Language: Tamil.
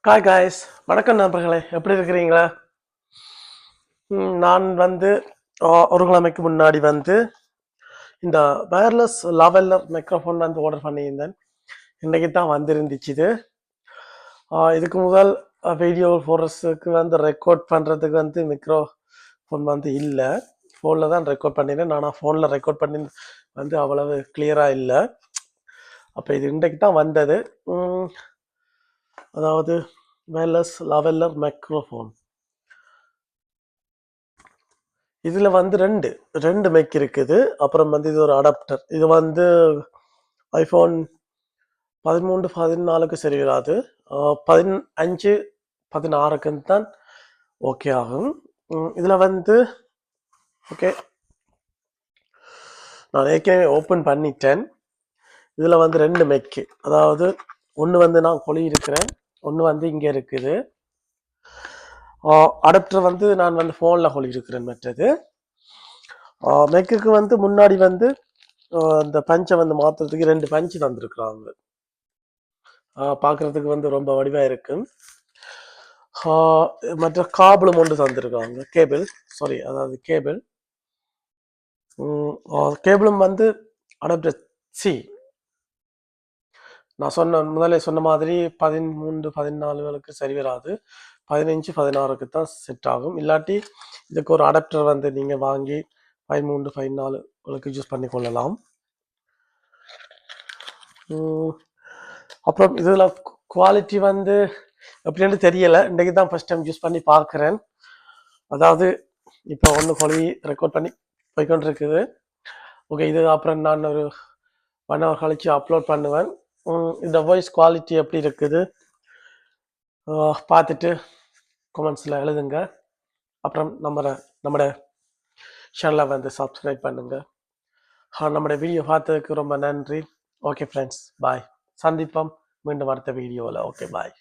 ஹாய் காய்ஸ், வணக்கம் நண்பர்களே, எப்படி இருக்கிறீங்களா? நான் ஒரு கிழமைக்கு முன்னாடி இந்த வயர்லெஸ் லாவெல்லர் மைக்ரோஃபோன் ஆர்டர் பண்ணியிருந்தேன். இன்றைக்கு தான் வந்திருந்துச்சு இது. இதுக்கு முதல் வீடியோ போடுறதுக்கு ரெக்கார்ட் பண்ணுறதுக்கு மைக்ரோஃபோன் இல்லை, ஃபோனில் தான் ரெக்கார்ட் பண்ணியிருந்தேன். ஆனால் ஃபோனில் ரெக்கார்ட் பண்ணி அவ்வளவு கிளியராக இல்லை. அப்போ இது இன்றைக்கு தான் வந்தது. அதாவது வயர்லெஸ் லாவெல்லர் மைக்ரோஃபோன். இதுல ரெண்டு மைக் இருக்குது. அப்புறம் இது ஒரு அடாப்டர். இது ஐபோன் 13 14க்கு சரி வராது, 15 16க்கு தான் ஓகே ஆகும். இதுல ஓகே, நான் ஏற்கனவே ஓப்பன் பண்ணிட்டேன். இதுல ரெண்டு மைக்கு, அதாவது ஒன்று நான் கொலி இருக்கிறேன், ஒன்று இங்கே இருக்குது. அடாப்டர் நான் ஃபோனில் கொலி இருக்கிறேன். மற்றது மெக்குக்கு முன்னாடி அந்த பஞ்சை மாற்றுறதுக்கு ரெண்டு பஞ்சு தந்துருக்குறாங்க. பார்க்குறதுக்கு ரொம்ப வடிவாக இருக்கு. மற்ற காபிளும் ஒன்று தந்துருக்காங்க, அதாவது கேபிளும் அடாப்டர் சி. நான் முதலே சொன்ன மாதிரி 13 14களுக்கு சரி வராது, 15 16க்கு தான் செட் ஆகும். இல்லாட்டி இதுக்கு ஒரு அடாப்டர் நீங்கள் வாங்கி 13 14களுக்கு யூஸ் பண்ணி கொள்ளலாம். அப்புறம் இதில் குவாலிட்டி எப்படின்னு தெரியலை, இன்றைக்கு தான் ஃபர்ஸ்ட் டைம் யூஸ் பண்ணி பார்க்குறேன். அதாவது இப்போ ஒன்று கொலி ரெக்கார்ட் பண்ணி போய்கொண்டு இருக்குது. ஓகே, இது அப்புறம் நான் ஒரு 1 hour கழிச்சு அப்லோட் பண்ணுவேன். இந்த வாய்ஸ் குவாலிட்டி எப்படி இருக்குது பார்த்துட்டு கமெண்ட்ஸில் எழுதுங்க. அப்புறம் நம்மளோட சேனலை சப்ஸ்கிரைப் பண்ணுங்க. நம்மளோட வீடியோ பார்த்ததுக்கு ரொம்ப நன்றி. ஓகே ஃப்ரெண்ட்ஸ், பாய். சந்திப்போம் மீண்டும் அடுத்த வீடியோவில். ஓகே, பாய்.